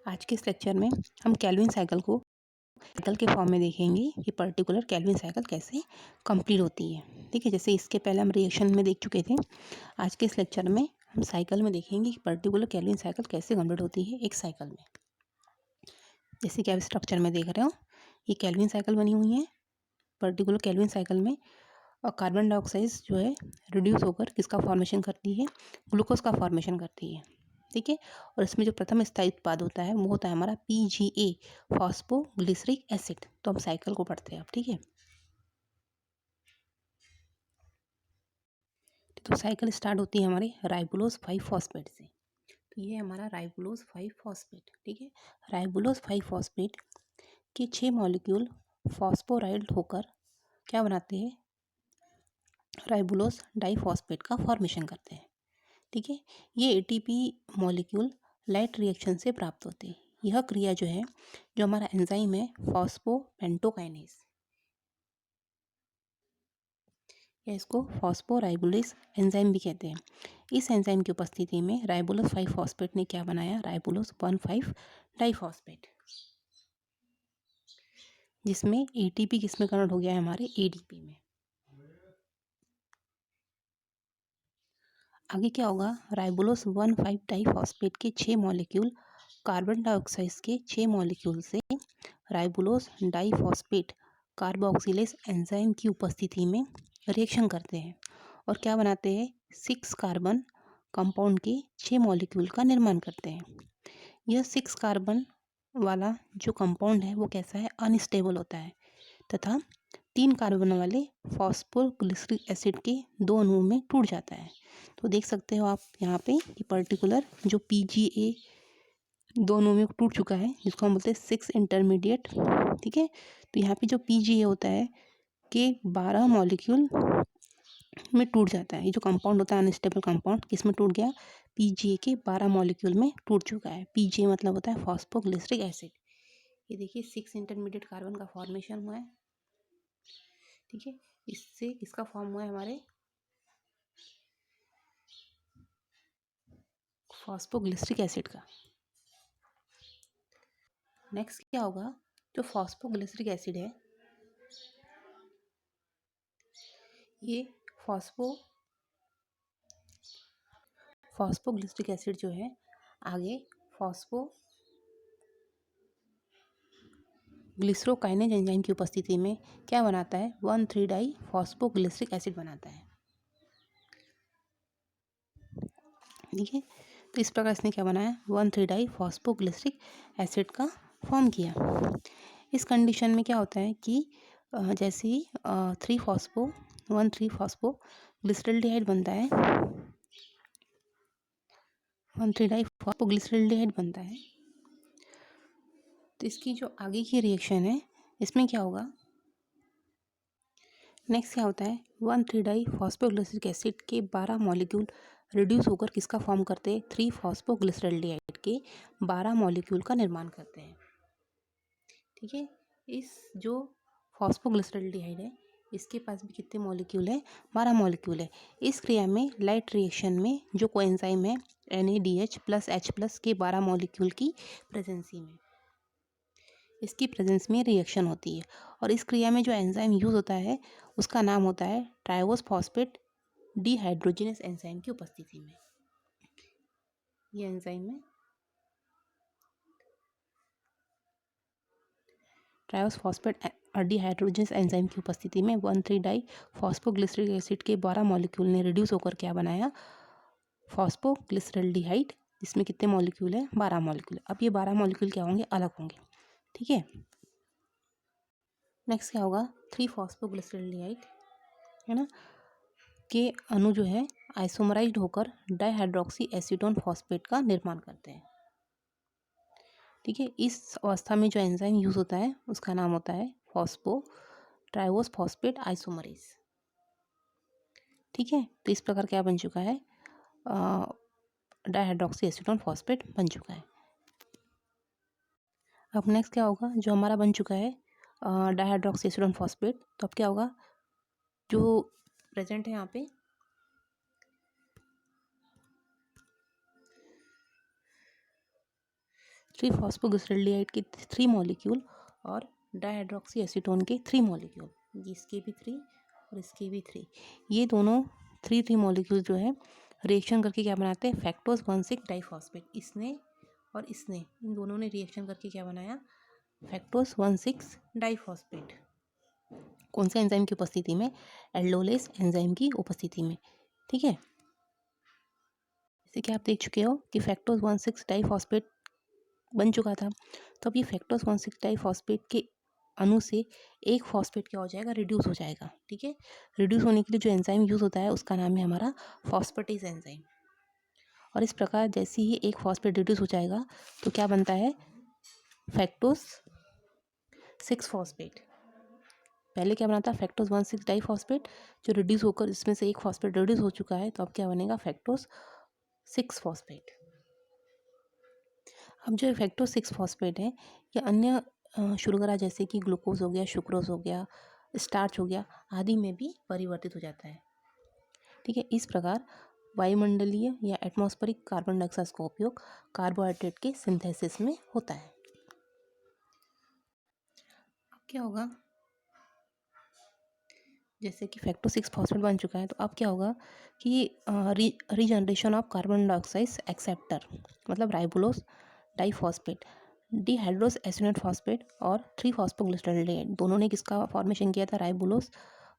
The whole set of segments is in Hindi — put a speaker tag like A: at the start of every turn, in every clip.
A: आज के इस लेक्चर में हम केल्विन साइकिल को साइकिल के फॉर्म में देखेंगे कि पर्टिकुलर केल्विन साइकिल कैसे कंप्लीट होती है। ठीक है, जैसे इसके पहले हम रिएक्शन में देख चुके थे। आज के इस लेक्चर में हम साइकिल में देखेंगे कि पर्टिकुलर केल्विन साइकिल कैसे कंप्लीट होती है एक साइकिल में। जैसे कि आप स्ट्रक्चर में देख रहे हो, ये केल्विन साइकिल बनी हुई है। पर्टिकुलर केल्विन साइकिल में और कार्बन डाइऑक्साइड जो है रिड्यूस होकर किसका फॉर्मेशन करती है, ग्लूकोज का फॉर्मेशन करती है। ठीक है, और इसमें जो प्रथम स्थायी उत्पाद होता है वो होता है हमारा PGA, फॉस्फोग्लिसरिक एसिड। तो हम साइकिल को पढ़ते हैं अब। ठीक है, तो साइकिल स्टार्ट होती है हमारे राइबोलोज 5 फॉस्फेट से। तो ये हमारा राइबोलोज 5 फॉस्फेट। ठीक है, राइबोलोज 5 फॉस्फेट के 6 मॉलिक्यूल फॉस्फोराइल्ड होकर क्या बनाते हैं, राइबोलोज डाइफॉस्फेट का फॉर्मेशन करते हैं। ठीक है, ये ATP मॉलिक्यूल लाइट रिएक्शन से प्राप्त होते हैं। यह क्रिया जो है, जो हमारा एंजाइम है फॉस्फोपेंटोकाइनेज, या इसको फॉस्फोराइबोलेस एंजाइम भी कहते हैं। इस एंजाइम की उपस्थिति में राइबोलोज 5 फॉस्फेट ने क्या बनाया, राइबोलोज 1,5 डाइफॉस्फेट, जिसमें ATP किसमें कन्वर्ट हो गया है, हमारे ADP में। आगे क्या होगा, राइबोलोज 1,5 डाइफॉस्फेट के 6 मॉलिक्यूल कार्बन डाइऑक्साइड के 6 मॉलिक्यूल से राइबोलोज डाइफॉस्फेट कार्बोक्सिलेज एंजाइम की उपस्थिति में रिएक्शन करते हैं और क्या बनाते हैं, 6 कार्बन कंपाउंड के 6 मॉलिक्यूल का निर्माण करते हैं। यह 6 कार्बन वाला जो कंपाउंड है वो कैसा है, अनस्टेबल होता है तथा 3 कार्बन वाले फॉस्फोग्लिसरिक एसिड के 2 अणुओं में टूट जाता है। तो देख सकते हो आप यहाँ पे कि पर्टिकुलर जो PGA दोनों में टूट चुका है, जिसको हम बोलते हैं 6 इंटरमीडिएट। ठीक है, तो यहाँ पे जो PGA होता है कि 12 मॉलिक्यूल में टूट जाता है। ये जो कंपाउंड होता है अनस्टेबल कंपाउंड, किस में टूट गया, PGA के 12 मॉलिक्यूल में टूट चुका है। PGA मतलब होता है फॉस्फोग्लिसरिक एसिड। ये देखिए 6 इंटरमीडिएट कार्बन का फॉर्मेशन हुआ है। ठीक है, इससे किसका फॉर्म हुआ है, हमारे फॉस्फोग्लिसरिक एसिड का। नेक्स्ट क्या होगा, जो फॉस्फोग्लिसरिक एसिड है, ये फॉस्फोग्लिसरिक एसिड जो है आगे ग्लिसरोकाइनेज एंजाइम की उपस्थिति में क्या बनाता है, 1,3 डाई फॉस्फोग्लिसरिक एसिड बनाता है। ठीक है, तो इस प्रकार इसने क्या बनाया, 1,3 डाई फॉस्फोग्लिसरिक एसिड का फॉर्म किया। इस कंडीशन में क्या होता है कि जैसे ही 1,3 फॉस्फोग्लिसरल्डिहाइड बनता है, 1,3 डाई फॉस्फोग्लिसरल्डिहाइड बनता है, तो इसकी जो आगे की रिएक्शन है इसमें क्या होगा, नेक्स्ट क्या होता है, 1,3 डाई फॉस्फोग्लिसरिक एसिड के 12 मॉलिक्यूल रिड्यूस होकर किसका फॉर्म करते हैं, 3 फॉस्फोग्लिसरल्डिहाइड के 12 मॉलिक्यूल का निर्माण करते हैं। ठीक है, इस जो फॉस्फोग्लिसरल्डिहाइड है इसके पास भी कितने मॉलिक्यूल है, 12 मॉलिक्यूल है। इस क्रिया में लाइट रिएक्शन में जो कोएंजाइम है NADH प्लस H प्लस के 12 मॉलिक्यूल की प्रेजेंसी में, इसकी प्रेजेंस में रिएक्शन होती है। और इस क्रिया में जो एंजाइम यूज होता है उसका नाम होता है ट्राइवोस फॉस्फेट डिहाइड्रोजिनेस एंजाइम की उपस्थिति में। ये एंजाइम है ट्राइवोस फॉस्फेट डिहाइड्रोजिनेस एंजाइम की उपस्थिति में 1,3 डाई फॉस्फोग्लिसरिक एसिड के 12 मॉलिक्यूल ने रिड्यूस होकर क्या बनाया, फॉस्फोग्लिसरल्डिहाइड, जिसमें कितने मॉलिक्यूल है, 12 मॉलिक्यूल। अब ये 12 मॉलिक्यूल क्या होंगे, अलग होंगे। ठीक है, नेक्स्ट क्या होगा, 3 फॉस्फोग्लिसरल्डिहाइड है ना के अणु जो है आइसोमराइज्ड होकर डाइहाइड्रोक्सी एसीटोन फॉस्फेट का निर्माण करते हैं। ठीक है, इस अवस्था में जो एंजाइम यूज होता है उसका नाम होता है ट्राइवोस फॉस्फेट आइसोमरेज। ठीक है, तो इस प्रकार क्या बन चुका है, डाइहाइड्रोक्सी एसीटोन फॉस्फेट बन चुका है। अब नेक्स्ट क्या होगा, जो हमारा बन चुका है डाइहाइड्रोक्सी एसीटोन फॉस्फेट, तो अब क्या होगा, जो प्रेजेंट है यहाँ पे 3-फॉस्फोग्लिसरॉल्डिहाइड के 3 मॉलिक्यूल और डाइहाइड्रोक्सी एसीटोन के 3 मॉलिक्यूल, इसके भी 3 और इसके भी 3, ये दोनों 3 मॉलिक्यूल जो है रिएक्शन करके क्या बनाते हैं, फैक्टोज 1,6 डाइफॉस्फेट। इसने और इसने, इन दोनों ने रिएक्शन करके क्या बनाया, फैक्टोज 1,6 डाइफॉस्फेट। कौन से एंजाइम की उपस्थिति में, एल्डोलेस एंजाइम की उपस्थिति में। ठीक है, जैसे कि आप देख चुके हो कि फैक्टोज 1,6 डाइफॉस्फेट बन चुका था, तो अब ये फैक्टोज 1,6 डाइफॉस्फेट के अणु से एक फॉस्फेट क्या हो जाएगा, रिड्यूस हो जाएगा। ठीक है, रिड्यूस होने के लिए जो एंजाइम यूज होता है उसका नाम है हमारा फॉस्फेटेज एंजाइम। और इस प्रकार जैसे ही एक फॉस्फेट रिड्यूस हो जाएगा तो क्या बनता है, फैक्टोज 6 फॉस्फेट। पहले क्या बना था, फैक्टोज 1,6 डाइफॉस्फेट, जो रिड्यूस होकर इसमें से एक फॉस्फेट रिड्यूस हो चुका है, तो अब क्या बनेगा, फैक्टोज 6 फॉस्फेट। अब जो फैक्टोज 6 फॉस्फेट है, या अन्य शुगरा जैसे कि ग्लूकोज हो गया, सुक्रोज हो गया, स्टार्च हो गया आदि में भी परिवर्तित हो जाता है। ठीक है, इस प्रकार वायुमंडलीय या एटमॉस्फेरिक कार्बन डाइऑक्साइड का उपयोग कार्बोहाइड्रेट के सिंथेसिस में होता है। अब क्या होगा, जैसे कि फैक्टोज 6 फॉस्फेट बन चुका है, तो अब क्या होगा कि regeneration of carbon dioxide acceptor, मतलब राइबोलोस डाइफॉस्फेट, डिहाइड्रोस एसिनेट फॉस्फेट और 3-फॉस्फोग्लिसरॉल्डिहाइड, दोनों ने किसका फॉर्मेशन किया था, राइबोलोस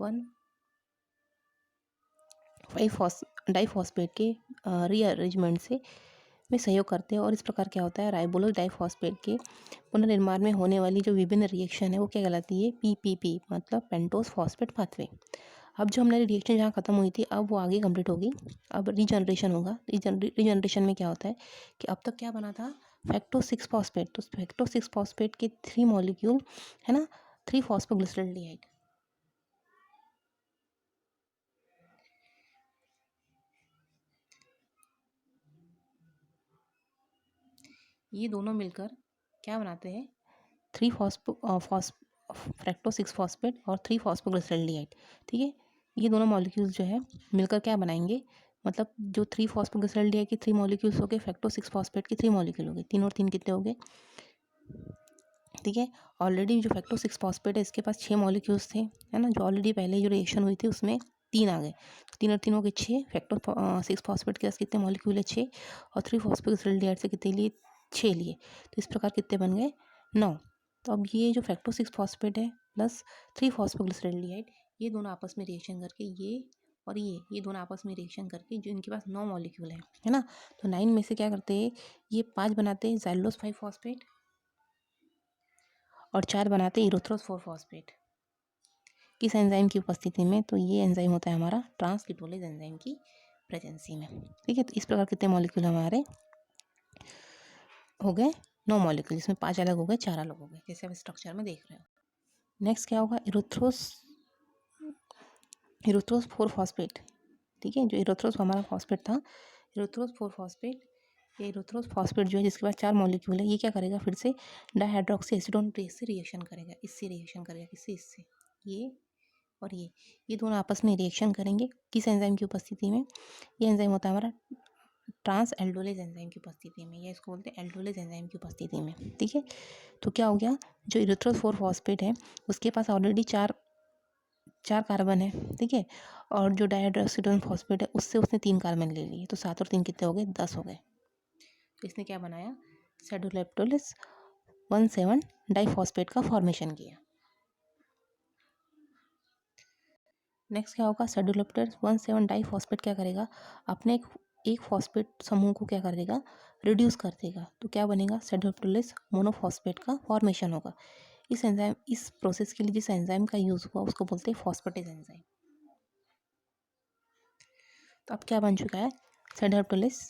A: 1,5 डाइफॉस्फेट के रीअरेंजमेंट से में सहयोग करते हैं। और इस प्रकार क्या होता है, राइबोलोस डाइफॉस्फेट के पुनर्निर्माण में होने वाली जो विभिन्न रिएक्शन है वो क्या कहलाती है, पीपीपी, मतलब पेंटोस फॉस्फेट पाथवे। अब जो हमने रिएक्शन जहाँ खत्म हुई थी, अब वो आगे कंप्लीट होगी, अब रीजनरेशन होगा। रीजनरेशन में क्या होता है कि अब तक क्या बना था, फैक्टोज 6 फॉस्फेट, तो फैक्टोज 6 फॉस्फेट के 3 मॉलिक्यूल है ना, 3-फॉस्फोग्लिसरॉल्डिहाइड, ये दोनों मिलकर क्या बनाते हैं, फैक्टोज 6 फॉस्फेट और 3-फॉस्फोग्लिसरॉल्डिहाइड। ठीक है, ये दोनों मॉलिक्यूल्स जो है मिलकर क्या बनाएंगे, मतलब जो 3-फॉस्फोग्लिसरॉल्डिहाइड के 3 मॉलिक्यूल्स हो गए, फैक्टोज 6 फॉस्फेट के 3 मॉलिक्यूल हो गए, 3 और 3 कितने हो गए। ठीक है, ऑलरेडी जो फैक्टोज 6 फॉस्फेट है इसके पास 6 मॉलिक्यूल्स थे, है ना, जो ऑलरेडी पहले जो रिएक्शन हुई थी उसमें 3 आ गए, तो 3 और 3 हो गए 6। फैक्टोज 6 फॉस्फेट के पास कितने मॉलिक्यूल है, 6, और 3-फॉस्फोग्लिसरॉल्डिहाइड से कितने लिए, 6 लिए, तो इस प्रकार कितने बन गए, 9। तो अब ये जो फैक्टोज 6 फॉस्फेट है प्लस 3-फॉस्फोग्लिसरॉल्डिहाइड, ये दोनों आपस में रिएक्शन करके और ये दोनों आपस में रिएक्शन करके जो इनके पास 9 मॉलिक्यूल है ना, तो 9 में से क्या करते हैं, ये 5 बनाते हैं ज़ाइलोस 5 फॉस्फेट और 4 बनाते हैं इरोथ्रोस 4 फॉस्फेट। किस एंजाइम की उपस्थिति में, तो ये एंजाइम होता है हमारा ट्रांसलिटोलेज एंजाइम की प्रेजेंसी में। ठीक है, तो इस प्रकार कितने मॉलिक्यूल हमारे हो गए, 9 मॉलिक्यूल, जिसमें 5 अलग हो गए, 4 अलग हो गए, जैसे आप स्ट्रक्चर में देख रहे हो। नेक्स्ट क्या होगा, इरोथ्रोस 4 फॉस्फेट। ठीक है, जो इरोथ्रोस हमारा फॉस्फेट था, इरोथ्रोस 4 फॉस्फेट, ये इरोथ्रोस फॉस्फेट जो है जिसके पास 4 मॉलिक्यूल है, ये क्या करेगा, फिर से डाइहाइड्रोक्सी एसीटोन बेस से रिएक्शन करेगा, इससे रिएक्शन करेगा, किससे, इससे, ये और ये दोनों आपस में रिएक्शन करेंगे किस एंजाइम की उपस्थिति में, ये एंजाइम होता है हमारा ट्रांस एल्डोलेज एंजाइम की उपस्थिति में, या इसको बोलते हैं एल्डोलेज एंजाइम की उपस्थिति में। ठीक है, तो क्या हो गया, जो इरिथ्रोस 4 फॉस्फेट है उसके पास ऑलरेडी 4 कार्बन है। ठीक है, और जो डाइहाइड्रोक्सीडोन फॉस्फेट है उससे उसने 3 कार्बन ले लिए, तो 7 और 3 कितने हो गए, 10 हो गए। तो इसने क्या बनाया, सेडुलेप्टोलिस 1,7 डाइफॉस्फेट का फॉर्मेशन किया। नेक्स्ट क्या होगा, सेडुलेप्टोलिस 1,7 डाइफॉस्फेट क्या करेगा, अपने एक फॉस्फेट समूह को क्या कर देगा, रिड्यूस कर देगा, तो क्या बनेगा, सेडुलेप्टोलिस मोनोफॉस्फेट का फॉर्मेशन होगा। इस प्रोसेस के लिए जिस एंजाइम का यूज़ हुआ उसको बोलते हैं फॉस्फेटेज एंजाइम। तो अब क्या बन चुका है, सेडुलेप्टोलिस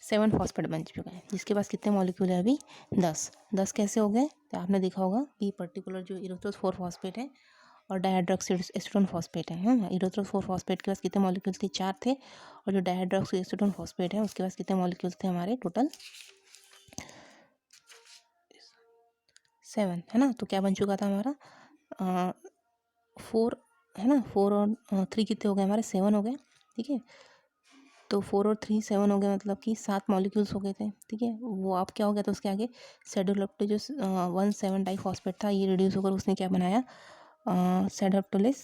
A: 7 फॉस्फेट बन चुका है, जिसके पास कितने मॉलिक्यूल है अभी, 10 कैसे हो गए, तो आपने देखा होगा कि पर्टिकुलर जो इरोथ्रोस 4 फॉस्फेट है और डाइहाइड्रोक्सी एसीटोन फॉस्फेट है ना, इरोथ्रोस 4 फॉस्फेट के पास कितने मॉलिक्यूल थे, 4 थे, और जो डाइहाइड्रोक्सी एसीटोन फॉस्फेट है उसके पास कितने मॉलिक्यूल थे हमारे, टोटल 7, है ना। तो क्या बन चुका था हमारा, 4, है ना, 4 और 3 कितने हो गए हमारे, 7 हो गए। ठीक है, तो 4 और 3 7 हो गए, मतलब कि 7 मॉलिक्यूल्स हो गए थे, ठीक है। वो अब क्या हो गया था उसके आगे, सेडोलेप्टो जो 1,7 डाइफॉस्फेट था, ये रिड्यूस होकर उसने क्या बनाया, सेडोप्टोलिस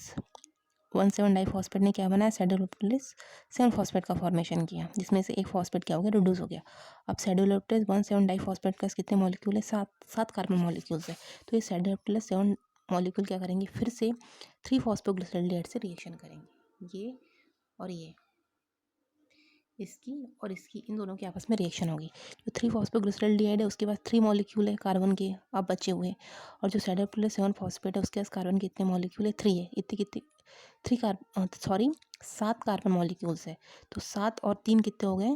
A: 1,7 डाइफॉस्फेट ने क्या बनाया, सेडोलेप्टोलिस 7 फॉस्फेट का फॉर्मेशन किया, जिसमें से एक फॉस्फेट क्या हो गया, रिड्यूस हो गया। अब सेडोलेप्टोलिस 1,7 डाइफॉस्फेट का कितने मॉलिक्यूल है, 7 कार्बन मॉलिक्यूल्स है। तो ये सेडोलेप्टोलिस 7 मॉलिक्यूल क्या करेंगे, फिर से 3 फॉस्फोग्लिसराल्डिहाइड से रिएक्शन करेंगे, ये और ये, इसकी और इसकी, इन दोनों के आपस में रिएक्शन होगी। जो 3 फॉस्फोग्लिसराल्डिहाइड है उसके पास 3 मॉलिक्यूल है कार्बन के, अब बचे हुए, और जो सेडोप्टोलिस 7 फॉस्फेट है उसके पास कार्बन के कितने मॉलिक्यूल है, 3 है। इतने कितने, 7 कार्बन मॉलिक्यूल्स है। तो 7 और 3 कितने हो गए,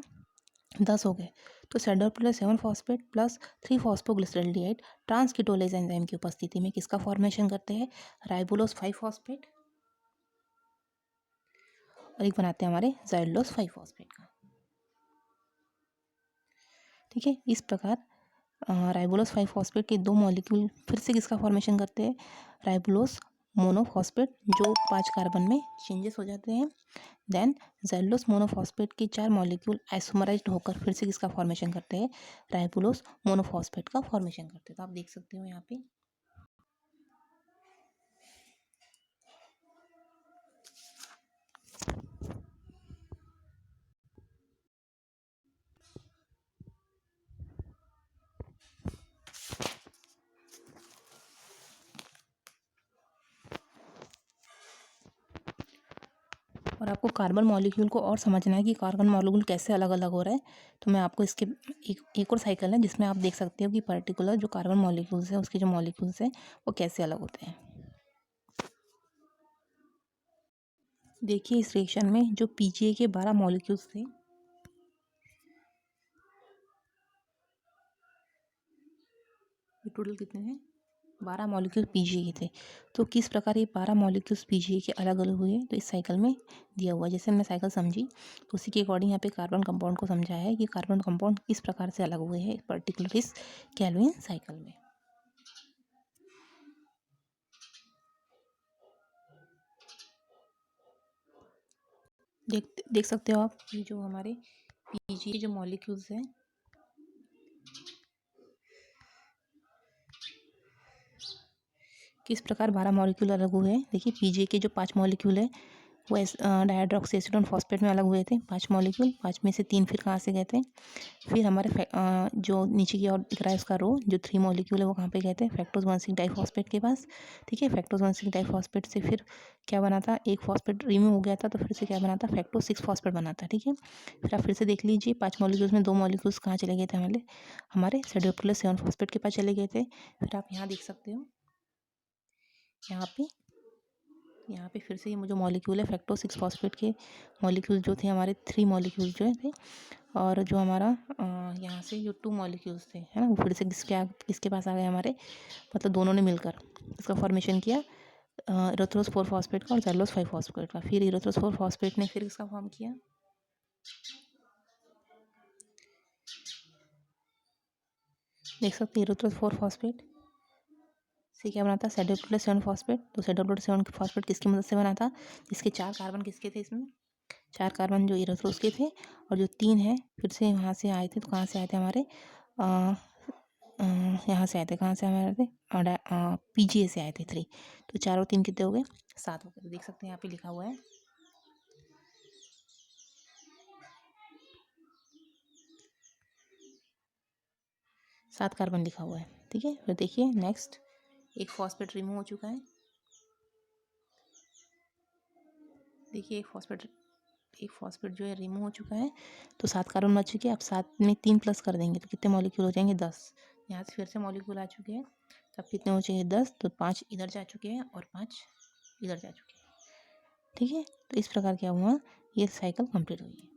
A: 10 हो गए। तो सेडोप्टोलिस 7 फॉस्फेट प्लस 3 फॉस्फोग्लिसराल्डिहाइड ट्रांसकीटोलेज एंजाइम की उपस्थिति में किसका फॉर्मेशन करते हैं, राइबोलोज 5 फॉस्फेट, और एक बनाते हैं हमारे ज़ाइलोज 5 फॉस्फेट का, ठीक है। इस प्रकार राइबोलोज 5 फॉस्फेट के 2 मॉलिक्यूल फिर से किसका फॉर्मेशन करते हैं, राइबोलोज मोनोफॉस्फेट, जो 5 कार्बन में चेंजेस हो जाते हैं। देन ज़ाइलोज मोनोफॉस्फेट के 4 मॉलिक्यूल आइसोमराइज्ड होकर फिर से किसका फॉर्मेशन करते हैं, राइबोलोज मोनोफॉस्फेट का फॉर्मेशन करते हैं। तो आप देख सकते हो यहाँ पे और आपको कार्बन मॉलिक्यूल को और समझना है कि कार्बन मॉलिक्यूल कैसे अलग अलग हो रहा है, तो मैं आपको इसके एक और साइकिल है जिसमें आप देख सकते हो कि पर्टिकुलर जो कार्बन मॉलिक्यूल्स हैं उसके जो मॉलिक्यूल्स हैं वो कैसे अलग होते हैं। देखिए इस रिएक्शन में जो पीजीए के 12 मॉलिक्यूल्स थे, ये टोटल कितने हैं, 12 मॉलिक्यूल पीजीए के थे। तो किस प्रकार ये 12 मॉलिक्यूल्स पीजीए के अलग अलग हुए, तो इस साइकिल में दिया हुआ है। जैसे मैं साइकिल समझी तो उसी के अकॉर्डिंग यहाँ पे कार्बन कंपाउंड को समझाया है कि कार्बन कंपाउंड किस प्रकार से अलग हुए हैं पर्टिकुलर इस कैल्विन साइकिल में। देख सकते हो आप कि जो हमारे पीजीए जो मॉलिक्यूल्स हैं, किस प्रकार 12 मॉलिक्यूल अलग हुए हैं। देखिए पीजीए के जो 5 मॉलिक्यूल है वो डाइहाइड्रोक्सी एसिड और फॉस्फेट में अलग हुए थे, 5 मॉलिक्यूल, 5 में से 3 फिर कहाँ से गए थे, फिर हमारे जो नीचे की ओर दिख रहा है उसका रो, जो 3 मॉलिक्यूल है वो कहाँ पे गए थे, फैक्टोज 1,6 डाइफॉस्फेट के पास, ठीक है। फैक्टोज 1,6 डाइफॉस्फेट से फिर क्या बना था, एक फॉस्फेट रिमूव हो गया था, तो फिर से क्या बना था, फैक्टोज 6 फॉस्फेट बना था, ठीक है। फिर आप फिर से देख लीजिए 5 मॉलिक्यूल्स में 2 मॉलिक्यूल्स कहाँ चले गए थे, हमारे सेडोप्टोलिस 7 फॉस्फेट के पास चले गए थे। फिर आप यहाँ देख सकते हो, यहाँ पे फिर से ये जो मॉलिक्यूल है फैक्टो 6 फॉस्फेट के मॉलिक्यूल जो थे हमारे 3 मॉलिक्यूल जो थे, और जो हमारा यहाँ से जो 2 मॉलिक्यूल्स थे, है ना, वो फिर से किसके पास आ गए हमारे, मतलब दोनों ने मिलकर इसका फॉर्मेशन किया, इरेथ्रोस 4 फॉस्फेट का और ज़ाइलोस 5 फॉस्फेट का। फिर इरेथ्रोस 4 फॉस्फेट ने फिर इसका फॉर्म किया, देख सकते हैं इरेथ्रोस 4 फॉस्फेट से क्या बना था, सेडोप्टोलिस 7 फॉस्फेट। तो सेडोप्टोलिस 7 फॉस्फेट किसकी मदद से बना था, इसके 4 कार्बन किसके थे, इसमें 4 कार्बन जो इरेथ्रोस के थे, और जो 3 है फिर से वहाँ से आए थे। तो कहाँ से आए थे हमारे, यहाँ से आए थे, कहाँ से हमारे थे, पीजीए से आए थे 3। तो 4 और 3 कितने हो गए, 7 हो गए। तो देख सकते हैं यहाँ पे लिखा हुआ है 7 कार्बन लिखा हुआ है, ठीक है। फिर देखिए नेक्स्ट, एक फॉस्फेट रिमूव हो चुका है, देखिए एक फॉस्फेट जो है रिमूव हो चुका है। तो 7 कार्बन बच चुके हैं। अब 7 में 3 प्लस कर देंगे तो कितने मॉलिक्यूल हो जाएंगे, 10। यहाँ से फिर से मॉलिक्यूल आ चुके हैं, तब कितने हो चाहिए, 10। तो 5 इधर जा चुके हैं और 5 इधर जा चुके हैं, ठीक है। तो इस प्रकार क्या हुआ, ये साइकिल कंप्लीट हुई है।